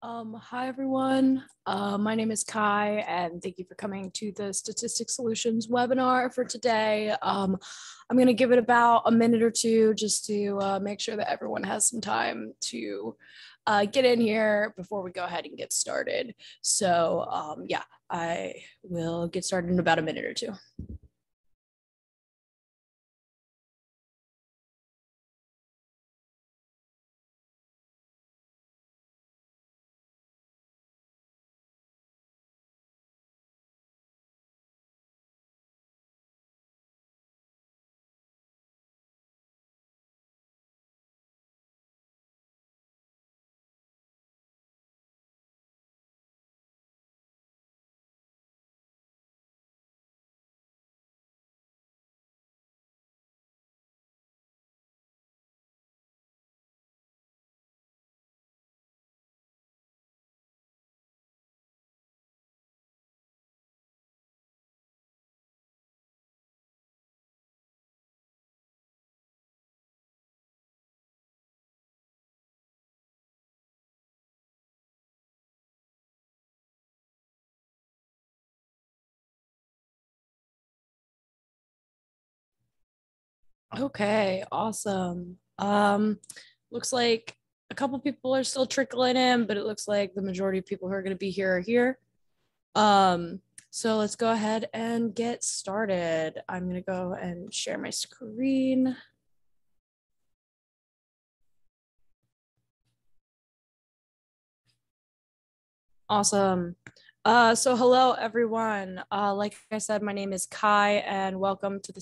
Hi everyone. My name is Kai, and thank you for coming to the Statistics Solutions webinar for today. I'm going to give it about a minute or two just to make sure that everyone has some time to get in here before we go ahead and get started. So yeah, I will get started in about a minute or two. Okay, awesome. Looks like a couple people are still trickling in, but it looks like the majority of people who are going to be here are here. So let's go ahead and get started. I'm going to go and share my screen. Awesome. So hello everyone. Like I said, my name is Kai, and welcome to the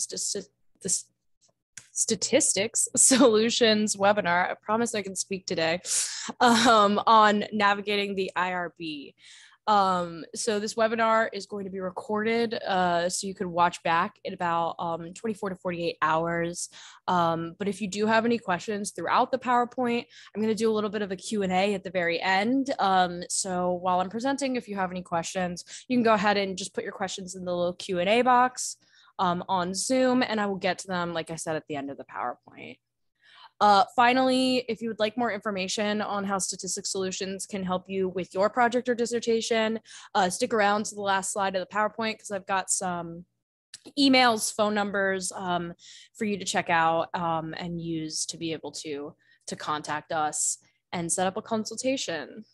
Statistics Solutions webinar. I promise I can speak today on navigating the IRB. So this webinar is going to be recorded so you can watch back in about 24 to 48 hours. But if you do have any questions throughout the PowerPoint, I'm going to do a little bit of a Q&A at the very end. So while I'm presenting, if you have any questions, you can go ahead and just put your questions in the little Q&A box on Zoom, and I will get to them, like I said, at the end of the PowerPoint. Finally, if you would like more information on how Statistics Solutions can help you with your project or dissertation, stick around to the last slide of the PowerPoint because I've got some emails, phone numbers for you to check out and use to be able to contact us and set up a consultation.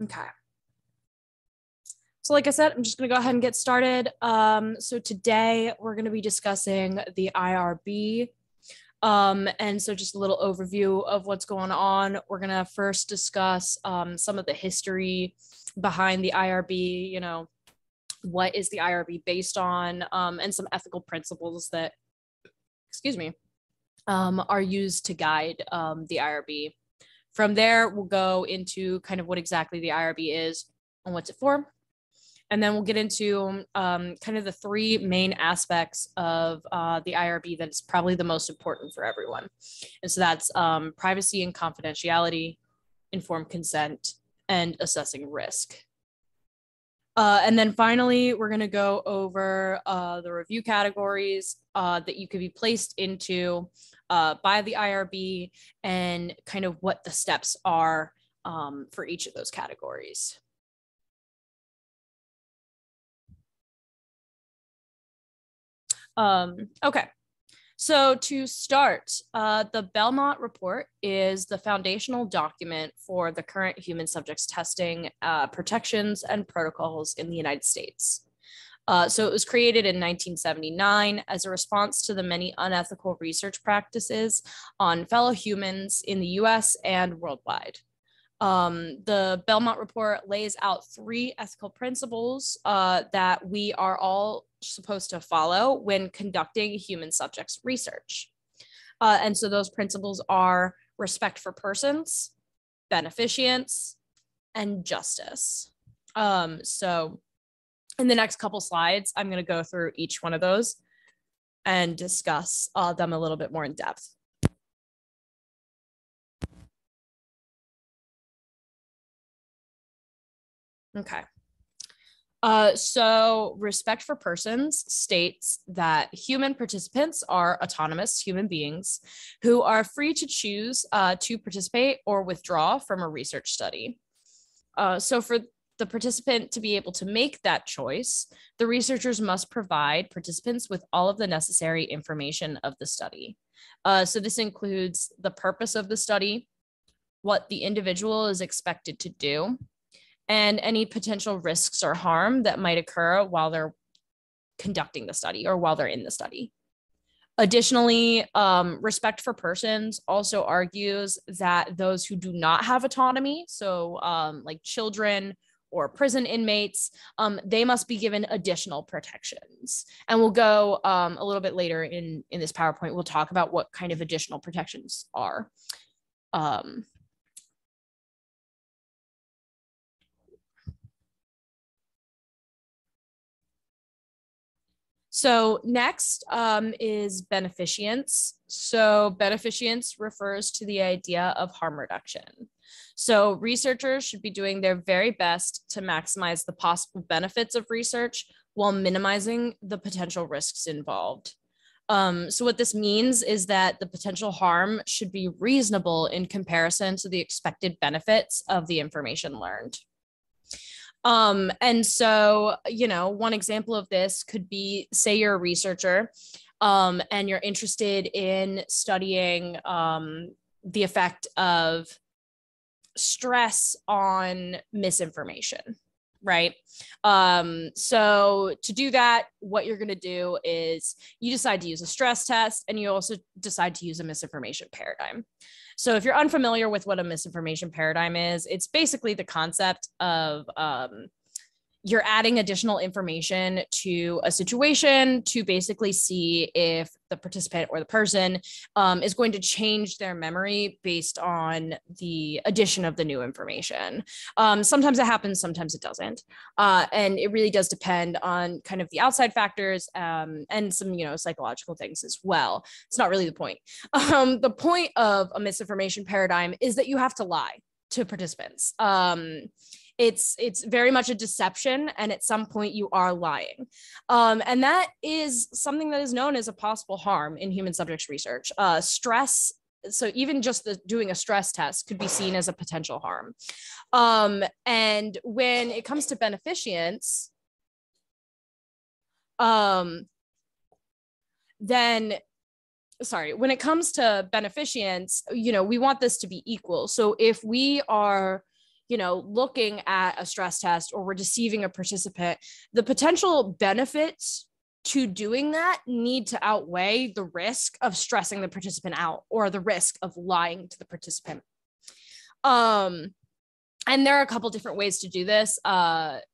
Okay. So like I said, I'm just going to go ahead and get started. So today we're going to be discussing the IRB. And so just a little overview of what's going on. We're going to first discuss some of the history behind the IRB, you know, what is the IRB based on, and some ethical principles that, excuse me, are used to guide the IRB. From there, we'll go into kind of what exactly the IRB is and what's it for. And then we'll get into kind of the three main aspects of the IRB that is probably the most important for everyone. And so that's privacy and confidentiality, informed consent, and assessing risk. And then finally, we're going to go over the review categories that you could be placed into by the IRB and kind of what the steps are for each of those categories. Okay, so to start, the Belmont Report is the foundational document for the current human subjects testing protections and protocols in the United States. So it was created in 1979 as a response to the many unethical research practices on fellow humans in the US and worldwide. The Belmont Report lays out three ethical principles that we are all supposed to follow when conducting human subjects research. And so those principles are respect for persons, beneficients, and justice. So in the next couple slides, I'm going to go through each one of those and discuss them a little bit more in depth. Okay. So respect for persons states that human participants are autonomous human beings who are free to choose to participate or withdraw from a research study. So for the participant to be able to make that choice, the researchers must provide participants with all of the necessary information of the study. So this includes the purpose of the study, what the individual is expected to do, and any potential risks or harm that might occur while they're conducting the study or while they're in the study. Additionally, respect for persons also argues that those who do not have autonomy, so like children or prison inmates, they must be given additional protections. And we'll go a little bit later in this PowerPoint, we'll talk about what kind of additional protections are. So next is beneficients. So beneficients refers to the idea of harm reduction. So researchers should be doing their very best to maximize the possible benefits of research while minimizing the potential risks involved. So what this means is that the potential harm should be reasonable in comparison to the expected benefits of the information learned. And so, you know, one example of this could be, say you're a researcher, and you're interested in studying the effect of stress on misinformation, right? So to do that, what you're going to do is you decide to use a stress test, and you also decide to use a misinformation paradigm. So if you're unfamiliar with what a misinformation paradigm is, it's basically the concept of you're adding additional information to a situation to basically see if the participant or the person is going to change their memory based on the addition of the new information. Sometimes it happens, sometimes it doesn't. And it really does depend on kind of the outside factors and some, you know, psychological things as well. It's not really the point. The point of a misinformation paradigm is that you have to lie to participants. It's very much a deception, and at some point you are lying. And that is something that is known as a possible harm in human subjects research. Stress, so even just doing a stress test could be seen as a potential harm. And when it comes to beneficients, when it comes to beneficients, you know, we want this to be equal. So if we are, you know, looking at a stress test or we're deceiving a participant, the potential benefits to doing that need to outweigh the risk of stressing the participant out or the risk of lying to the participant. And there are a couple different ways to do this, but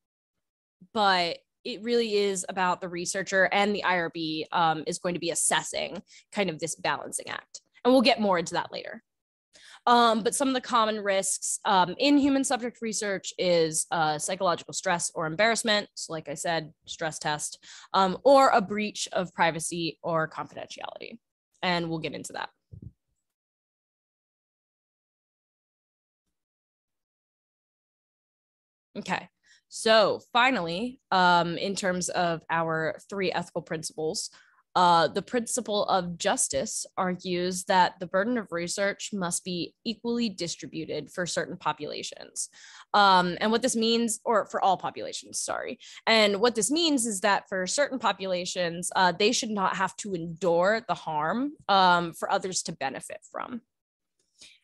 it really is about the researcher, and the IRB is going to be assessing kind of this balancing act. And we'll get more into that later. But some of the common risks in human subject research is psychological stress or embarrassment. So like I said, stress test, or a breach of privacy or confidentiality. And we'll get into that. Okay, so finally, in terms of our 3 ethical principles, the principle of justice argues that the burden of research must be equally distributed for certain populations. And what this means, or for all populations, sorry. And what this means is that for certain populations, they should not have to endure the harm for others to benefit from.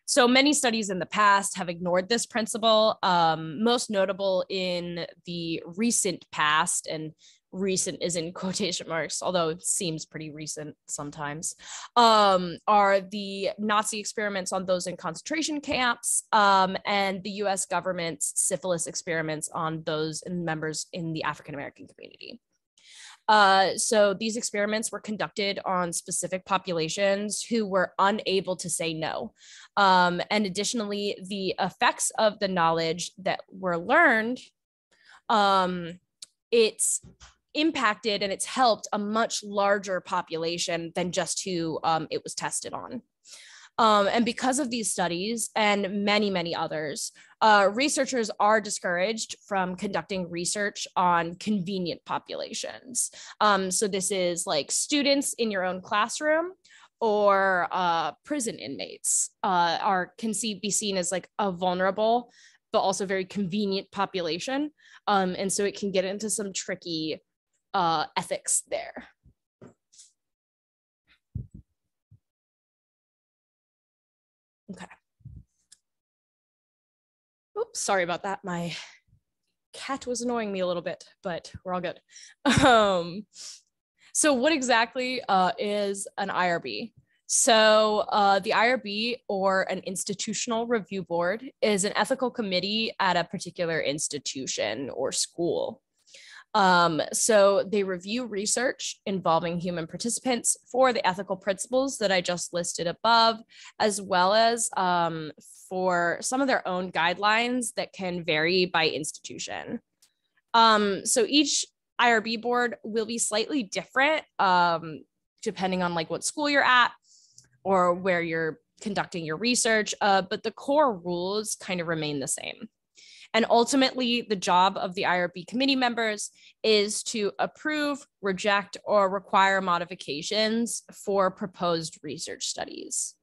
So many studies in the past have ignored this principle, most notable in the recent past, and recent is in quotation marks, although it seems pretty recent sometimes, are the Nazi experiments on those in concentration camps, and the US government's syphilis experiments on those members in the African American community. So these experiments were conducted on specific populations who were unable to say no. And additionally, the effects of the knowledge that were learned, it's impacted and it's helped a much larger population than just who it was tested on. And because of these studies and many, many others, researchers are discouraged from conducting research on convenient populations. So this is like students in your own classroom or prison inmates can be seen as like a vulnerable, but also very convenient population. And so it can get into some tricky ethics there. Okay. Oops, sorry about that. My cat was annoying me a little bit, but we're all good. So what exactly is an IRB? So the IRB, or an institutional review board, is an ethical committee at a particular institution or school. So they review research involving human participants for the ethical principles that I just listed above, as well as for some of their own guidelines that can vary by institution. So each IRB board will be slightly different depending on like what school you're at or where you're conducting your research, but the core rules kind of remain the same. And ultimately, the job of the IRB committee members is to approve, reject, or require modifications for proposed research studies.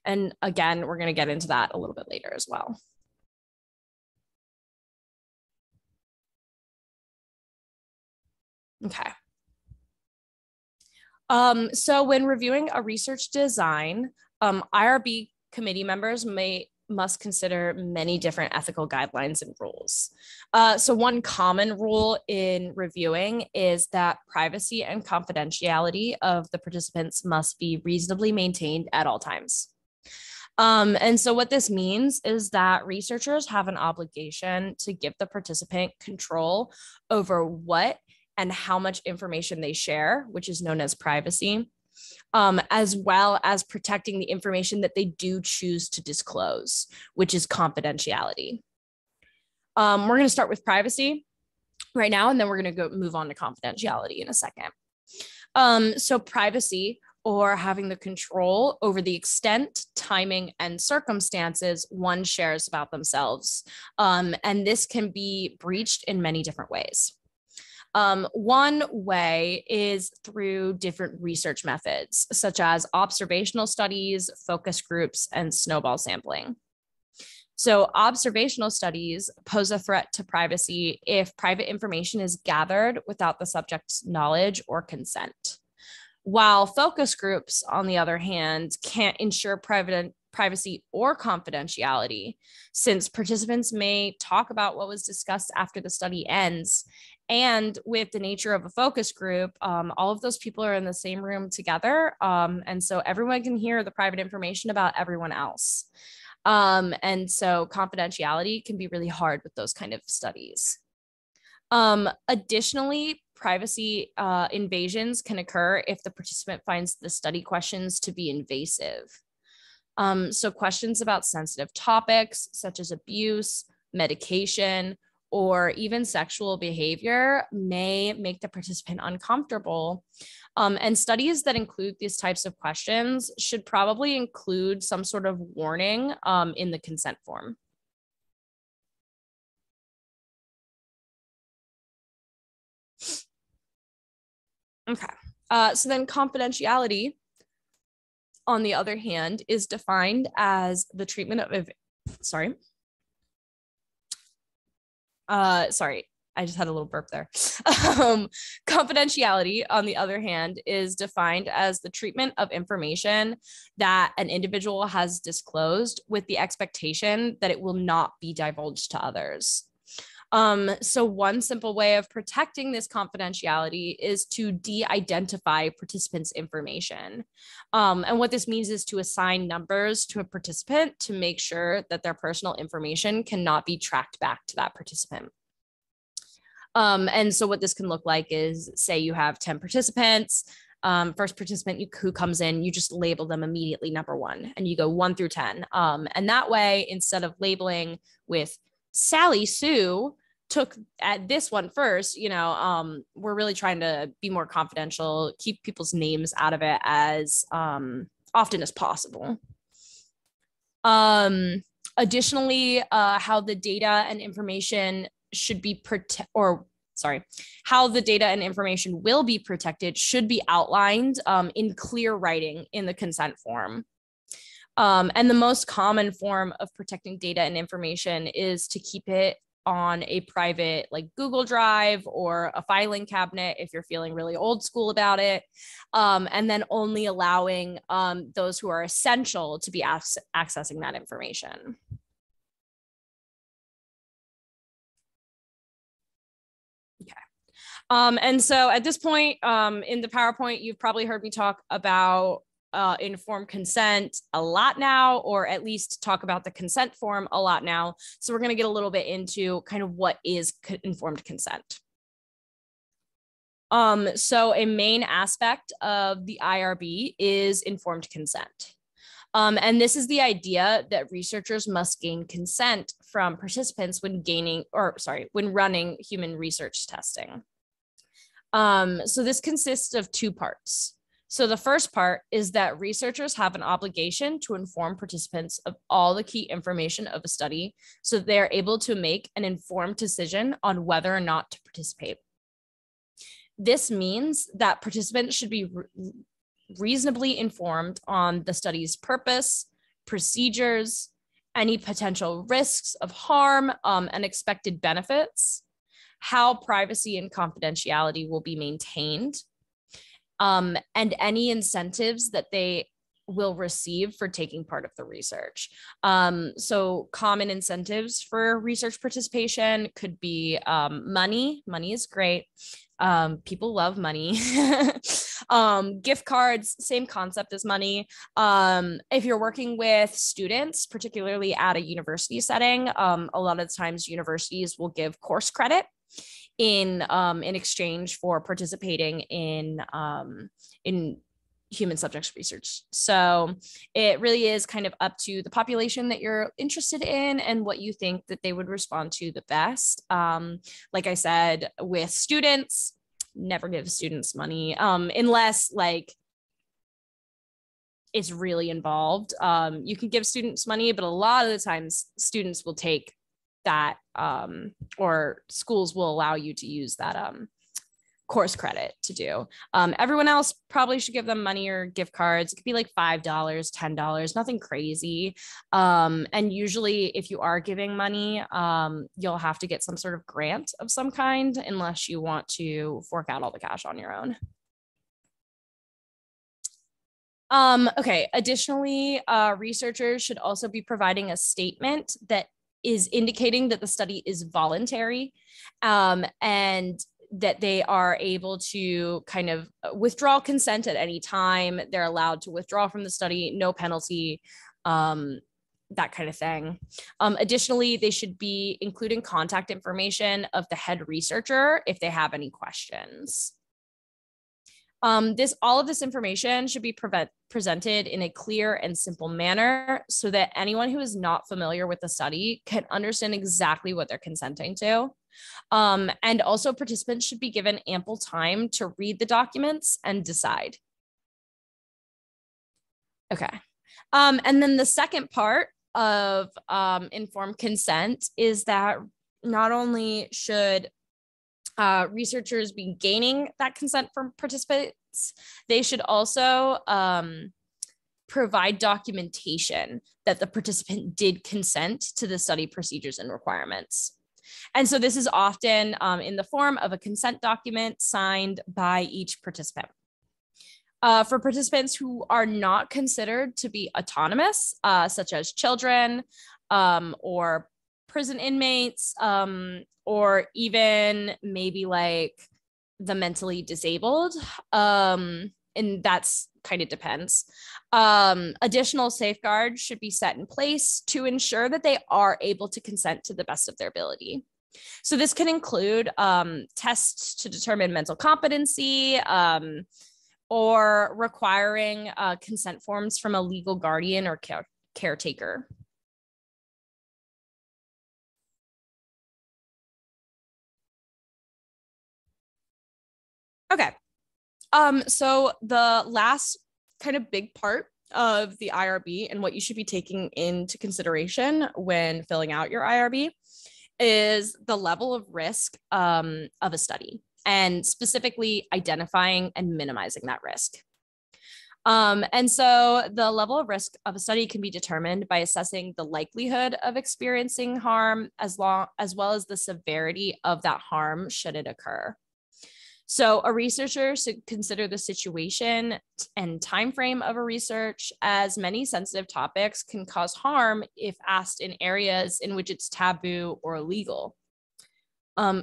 And again, we're going to get into that a little bit later as well. Okay. So when reviewing a research design, IRB committee members must consider many different ethical guidelines and rules. So one common rule in reviewing is that privacy and confidentiality of the participants must be reasonably maintained at all times. And so what this means is that researchers have an obligation to give the participant control over what and how much information they share, which is known as privacy, as well as protecting the information that they do choose to disclose, which is confidentiality. We're going to start with privacy right now, and then we're going to move on to confidentiality in a second. So privacy, or having the control over the extent, timing, and circumstances one shares about themselves. And this can be breached in many different ways. One way is through different research methods, such as observational studies, focus groups, and snowball sampling. So observational studies pose a threat to privacy if private information is gathered without the subject's knowledge or consent. While focus groups, on the other hand, can't ensure privacy or confidentiality, since participants may talk about what was discussed after the study ends. And with the nature of a focus group, all of those people are in the same room together. And so everyone can hear the private information about everyone else. And so confidentiality can be really hard with those kind of studies. Additionally, privacy invasions can occur if the participant finds the study questions to be invasive. So questions about sensitive topics such as abuse, medication, or even sexual behavior may make the participant uncomfortable. And studies that include these types of questions should probably include some sort of warning in the consent form. Okay, so then confidentiality, on the other hand, is defined as the treatment of, sorry, I just had a little burp there. Confidentiality, on the other hand, is defined as the treatment of information that an individual has disclosed with the expectation that it will not be divulged to others. So one simple way of protecting this confidentiality is to de-identify participants' information. And what this means is to assign numbers to a participant to make sure that their personal information cannot be tracked back to that participant. And so what this can look like is, say you have 10 participants, first participant who comes in, you just label them immediately number 1, and you go 1 through 10. And that way, instead of labeling with Sally Sue took at this one first, we're really trying to be more confidential, keep people's names out of it as often as possible. Additionally, how the data and information should be how the data and information will be protected should be outlined in clear writing in the consent form. And the most common form of protecting data and information is to keep it on a private like Google Drive or a filing cabinet if you're feeling really old school about it. And then only allowing those who are essential to be accessing that information. And so at this point in the PowerPoint, you've probably heard me talk about informed consent a lot now, or at least talk about the consent form a lot now. So we're going to get a little bit into kind of what is informed consent. So a main aspect of the IRB is informed consent. And this is the idea that researchers must gain consent from participants when running human research testing. So this consists of two parts. So the first part is that researchers have an obligation to inform participants of all the key information of a study so that they are able to make an informed decision on whether or not to participate. This means that participants should be reasonably informed on the study's purpose, procedures, any potential risks of harm, and expected benefits, how privacy and confidentiality will be maintained, and any incentives that they will receive for taking part of the research. So common incentives for research participation could be money. Money is great. People love money. Gift cards, same concept as money. If you're working with students, particularly at a university setting, a lot of times universities will give course credit in exchange for participating in human subjects research. So it really is kind of up to the population that you're interested in and what you think that they would respond to the best. Like I said, with students, never give students money unless like it's really involved. You can give students money, but a lot of the times students will take that or schools will allow you to use that course credit to do. Everyone else probably should give them money or gift cards. It could be like $5, $10, nothing crazy. And usually if you are giving money, you'll have to get some sort of grant of some kind unless you want to fork out all the cash on your own. Okay, additionally, researchers should also be providing a statement that is indicating that the study is voluntary and that they are able to kind of withdraw consent at any time. They're allowed to withdraw from the study, no penalty, that kind of thing. Additionally, they should be including contact information of the head researcher if they have any questions. All of this information should be presented in a clear and simple manner so that anyone who is not familiar with the study can understand exactly what they're consenting to. And also participants should be given ample time to read the documents and decide. Okay. And then the second part of informed consent is that not only should researchers be gaining that consent from participants, they should also provide documentation that the participant did consent to the study procedures and requirements. And so this is often in the form of a consent document signed by each participant. For participants who are not considered to be autonomous, such as children or prison inmates, or even maybe like the mentally disabled, and that's kind of depends. Additional safeguards should be set in place to ensure that they are able to consent to the best of their ability. So this can include tests to determine mental competency, or requiring consent forms from a legal guardian or caretaker. Okay. So the last kind of big part of the IRB and what you should be taking into consideration when filling out your IRB is the level of risk of a study, and specifically identifying and minimizing that risk. And so the level of risk of a study can be determined by assessing the likelihood of experiencing harm as well as the severity of that harm should it occur. So a researcher should consider the situation and time frame of a research, as many sensitive topics can cause harm if asked in areas in which it's taboo or illegal.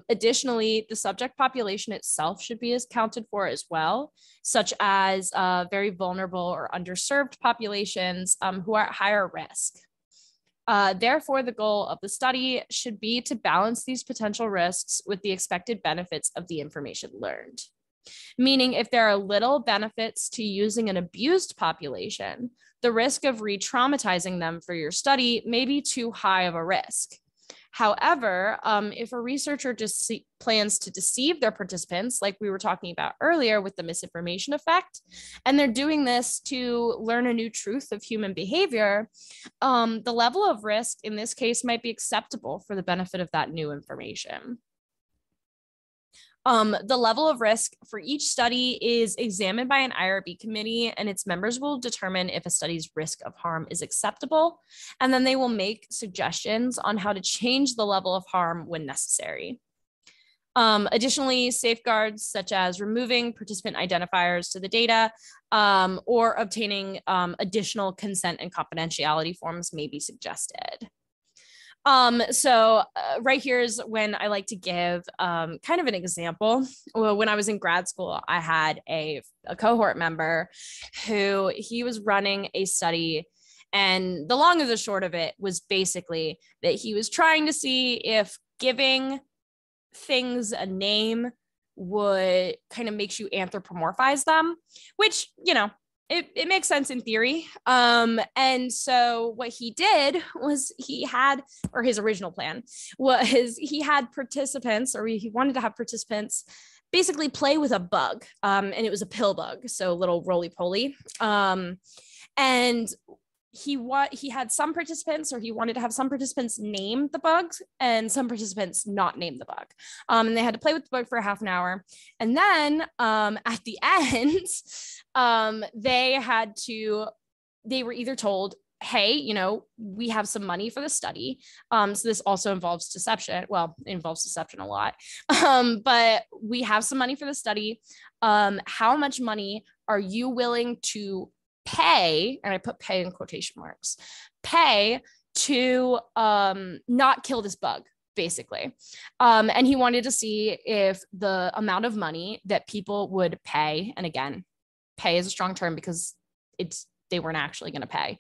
Additionally, the subject population itself should be accounted for as well, such as very vulnerable or underserved populations who are at higher risk. Therefore, the goal of the study should be to balance these potential risks with the expected benefits of the information learned. Meaning, if there are little benefits to using an abused population, the risk of re-traumatizing them for your study may be too high of a risk. However, if a researcher just plans to deceive their participants, like we were talking about earlier with the misinformation effect, and they're doing this to learn a new truth of human behavior, the level of risk in this case might be acceptable for the benefit of that new information. The level of risk for each study is examined by an IRB committee, and its members will determine if a study's risk of harm is acceptable, and then they will make suggestions on how to change the level of harm when necessary. Additionally, safeguards such as removing participant identifiers to the data or obtaining additional consent and confidentiality forms may be suggested. Right here is when I like to give kind of an example. Well, when I was in grad school, I had a cohort member who he was running a study, and the long and the short of it was basically that he was trying to see if giving things a name would kind of makes you anthropomorphize them, which, you know, it makes sense in theory. And so what he did was his original plan was he had participants, or he wanted to have participants basically play with a bug. And it was a pill bug, so a little roly-poly. And he had some participants, or he wanted to have some participants name the bugs and some participants not name the bug. And they had to play with the bug for half an hour. And then at the end, they were either told, hey, you know, we have some money for the study. So this also involves deception. Well, it involves deception a lot. But we have some money for the study. How much money are you willing to pay, and I put pay in quotation marks, pay to not kill this bug, basically. And he wanted to see if the amount of money that people would pay, and again, pay is a strong term because they weren't actually going to pay,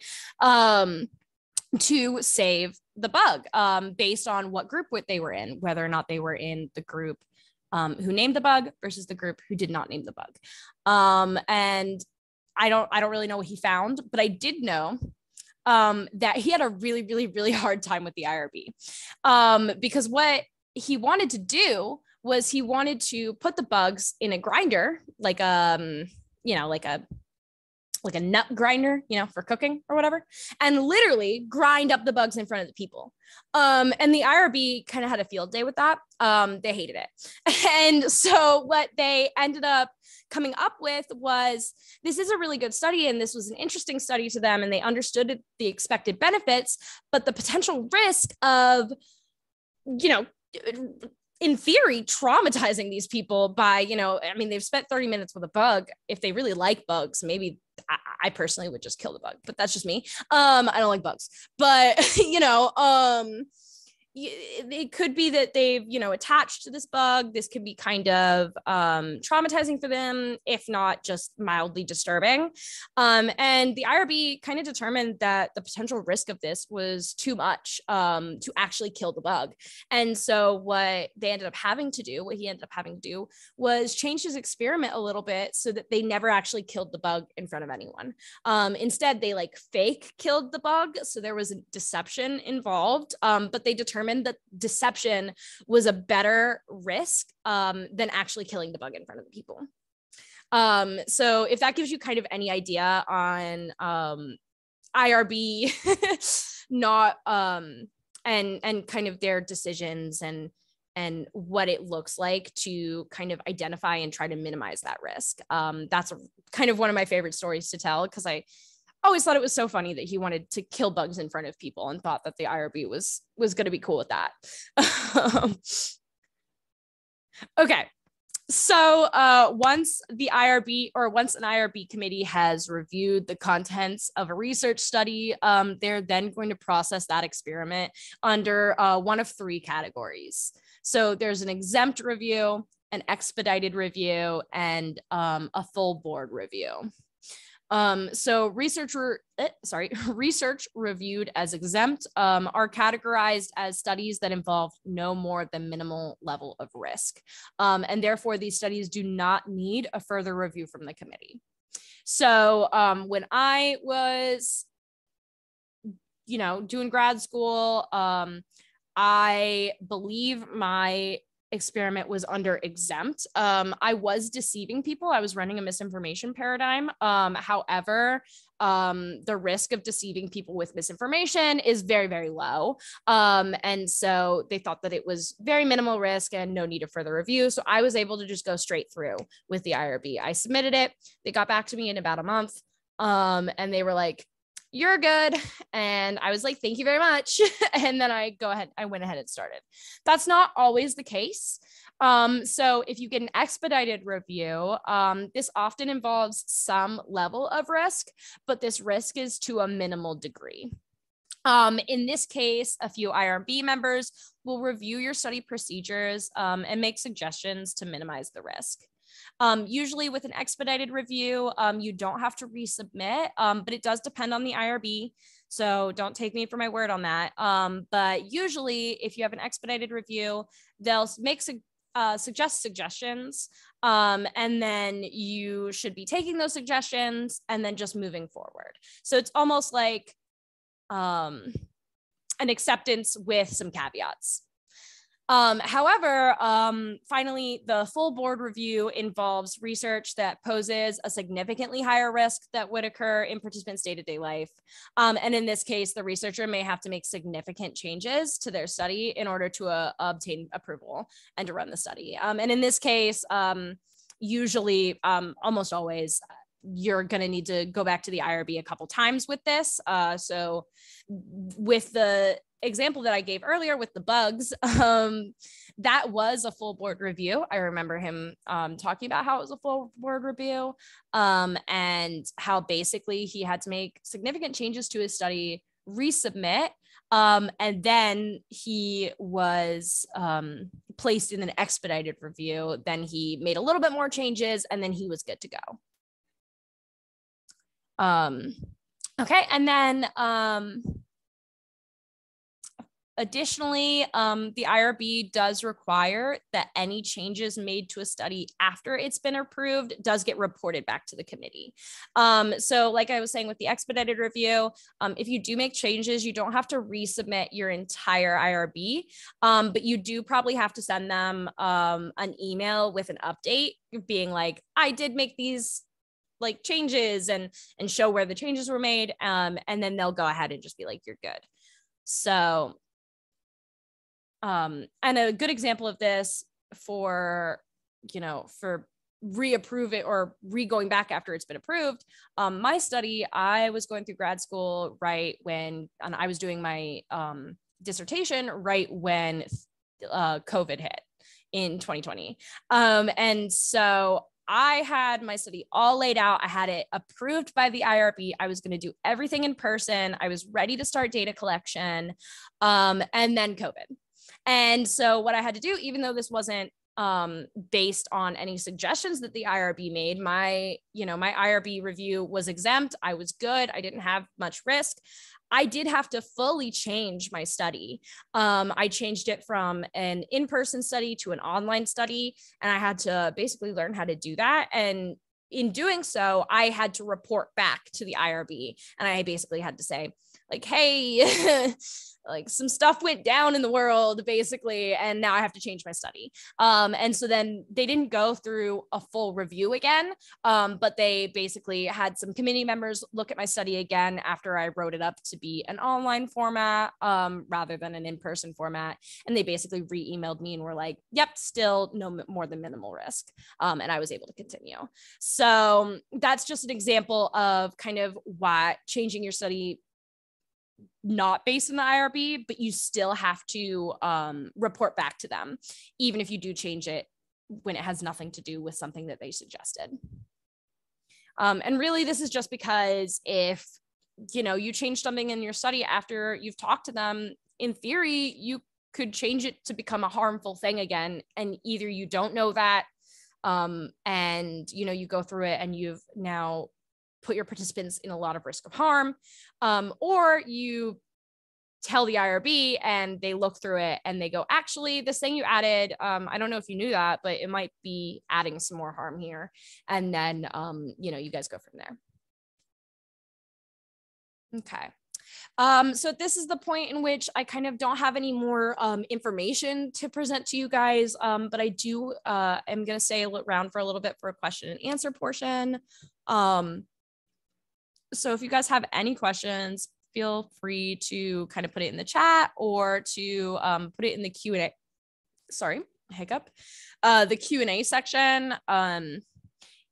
to save the bug, based on what group they were in, whether or not they were in the group who named the bug versus the group who did not name the bug. And I don't really know what he found, but I did know that he had a really, really, really hard time with the IRB, because what he wanted to do was he wanted to put the bugs in a grinder, like a nut grinder, you know, for cooking or whatever, and literally grind up the bugs in front of the people. And the IRB kind of had a field day with that. They hated it. And so what they ended up coming up with was, this is a really good study, and this was an interesting study to them, and they understood the expected benefits, but the potential risk of, you know, in theory, traumatizing these people by, you know, I mean, they've spent 30 minutes with a bug. If they really like bugs, maybe I personally would just kill the bug, but that's just me. I don't like bugs, but you know, it could be that they've, you know, attached to this bug. This could be kind of traumatizing for them, if not just mildly disturbing. And the IRB kind of determined that the potential risk of this was too much to actually kill the bug. And so what he ended up having to do was change his experiment a little bit so that they never actually killed the bug in front of anyone. Instead, they like fake killed the bug. So there was a deception involved, but they determined that deception was a better risk than actually killing the bug in front of the people. So if that gives you kind of any idea on IRB, not and kind of their decisions and what it looks like to kind of identify and try to minimize that risk. That's kind of one of my favorite stories to tell, because I always thought it was so funny that he wanted to kill bugs in front of people and thought that the IRB was going to be cool with that. Okay. So once an IRB committee has reviewed the contents of a research study, they're then going to process that experiment under one of three categories. So there's an exempt review, an expedited review, and a full board review. So research reviewed as exempt are categorized as studies that involve no more than minimal level of risk. And therefore, these studies do not need a further review from the committee. So when I was, doing grad school, I believe my experiment was under exempt. I was deceiving people. I was running a misinformation paradigm. However, the risk of deceiving people with misinformation is very, very low. And so they thought that it was very minimal risk and no need of further review. So I was able to just go straight through with the IRB. I submitted it. They got back to me in about a month. And they were like, "You're good." And I was like, "Thank you very much." And then I went ahead and started. That's not always the case. So if you get an expedited review, this often involves some level of risk, but this risk is to a minimal degree. In this case, a few IRB members will review your study procedures and make suggestions to minimize the risk. Usually with an expedited review, you don't have to resubmit, but it does depend on the IRB. So don't take me for my word on that. But usually if you have an expedited review, they'll make suggestions, and then you should be taking those suggestions and then just moving forward. So it's almost like an acceptance with some caveats. However, finally, the full board review involves research that poses a significantly higher risk that would occur in participants' day-to-day life. And in this case, the researcher may have to make significant changes to their study in order to obtain approval and to run the study. And in this case, usually, almost always, you're going to need to go back to the IRB a couple times with this. So with the example that I gave earlier with the bugs, that was a full board review. I remember him talking about how it was a full board review, and how basically he had to make significant changes to his study, resubmit, and then he was placed in an expedited review. Then he made a little bit more changes, and then he was good to go. Okay, and then additionally, the IRB does require that any changes made to a study after it's been approved does get reported back to the committee. So like I was saying with the expedited review, if you do make changes, you don't have to resubmit your entire IRB, but you do probably have to send them an email with an update being like, I did make these like changes, and show where the changes were made. And then they'll go ahead and just be like, you're good. So and a good example of this for reapprove it or going back after it's been approved. My study, I was going through grad school right when, and I was doing my dissertation right when COVID hit in 2020. And so I had my study all laid out. I had it approved by the IRB. I was going to do everything in person. I was ready to start data collection, and then COVID. And so what I had to do, even though this wasn't based on any suggestions that the IRB made, my IRB review was exempt. I was good. I didn't have much risk. I did have to fully change my study. I changed it from an in-person study to an online study, and I had to basically learn how to do that. And in doing so, I had to report back to the IRB, and I basically had to say, like, hey, like some stuff went down in the world, basically, and now I have to change my study. And so then they didn't go through a full review again, but they basically had some committee members look at my study again after I wrote it up to be an online format rather than an in-person format. And they basically re-emailed me and were like, yep, still no more than minimal risk. And I was able to continue. So that's just an example of kind of why changing your study not based in the IRB, but you still have to report back to them, even if you do change it when it has nothing to do with something that they suggested. And really, this is just because if, you know, you change something in your study after you've talked to them, in theory, you could change it to become a harmful thing again. And either you don't know that, and, you know, you go through it and you've now put your participants in a lot of risk of harm, or you tell the IRB and they look through it and they go, actually, this thing you added, I don't know if you knew that, but it might be adding some more harm here. And then, you know, you guys go from there. Okay. So this is the point in which I kind of don't have any more information to present to you guys, but I do am going to stay around for a little bit for a question and answer portion. So if you guys have any questions, feel free to kind of put it in the chat or to put it in the Q&A. Sorry, hiccup. The Q&A section.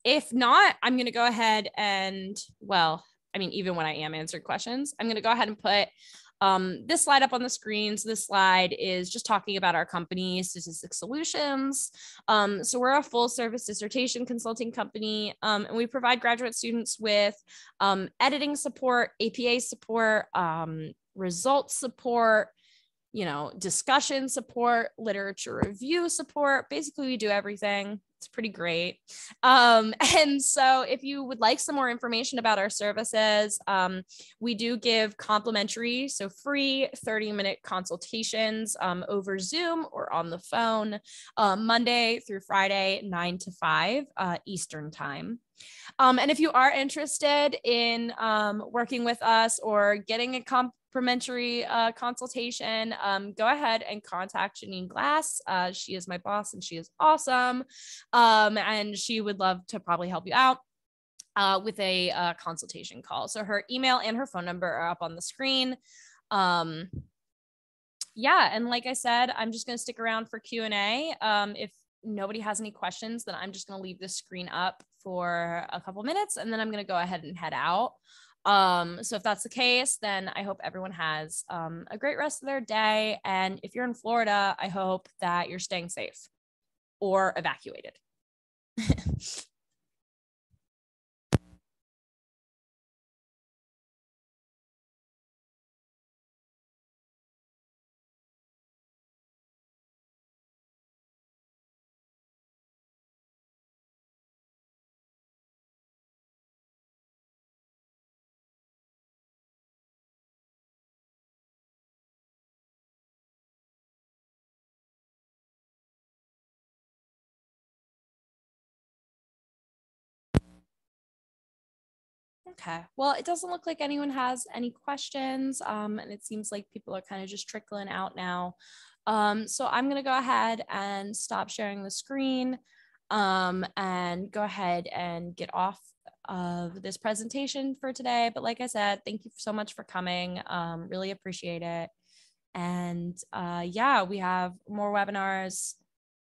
If not, I'm going to go ahead and, well, I mean, even when I am answering questions, I'm going to go ahead and put this slide up on the screen. So this slide is just talking about our company, Statistics Solutions. So we're a full service dissertation consulting company, and we provide graduate students with editing support, APA support, results support, you know, discussion support, literature review support. Basically, we do everything. It's pretty great. And so if you would like some more information about our services, we do give complimentary, so free 30-minute consultations over Zoom or on the phone, Monday through Friday, 9 to 5 Eastern time. And if you are interested in working with us or getting a complimentary consultation, go ahead and contact Janine Glass. She is my boss and she is awesome. And she would love to probably help you out with a consultation call. So her email and her phone number are up on the screen. Yeah, and like I said, I'm just going to stick around for Q&A. If nobody has any questions, then I'm just going to leave the screen up for a couple minutes and then I'm going to go ahead and head out. So if that's the case, then I hope everyone has a great rest of their day. And if you're in Florida, I hope that you're staying safe or evacuated. Okay, well, it doesn't look like anyone has any questions, and it seems like people are kind of just trickling out now. So I'm going to go ahead and stop sharing the screen and go ahead and get off of this presentation for today. But like I said, thank you so much for coming. Really appreciate it. And yeah, we have more webinars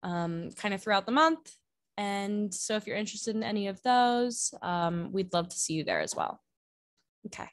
kind of throughout the month. And so if you're interested in any of those, we'd love to see you there as well. Okay.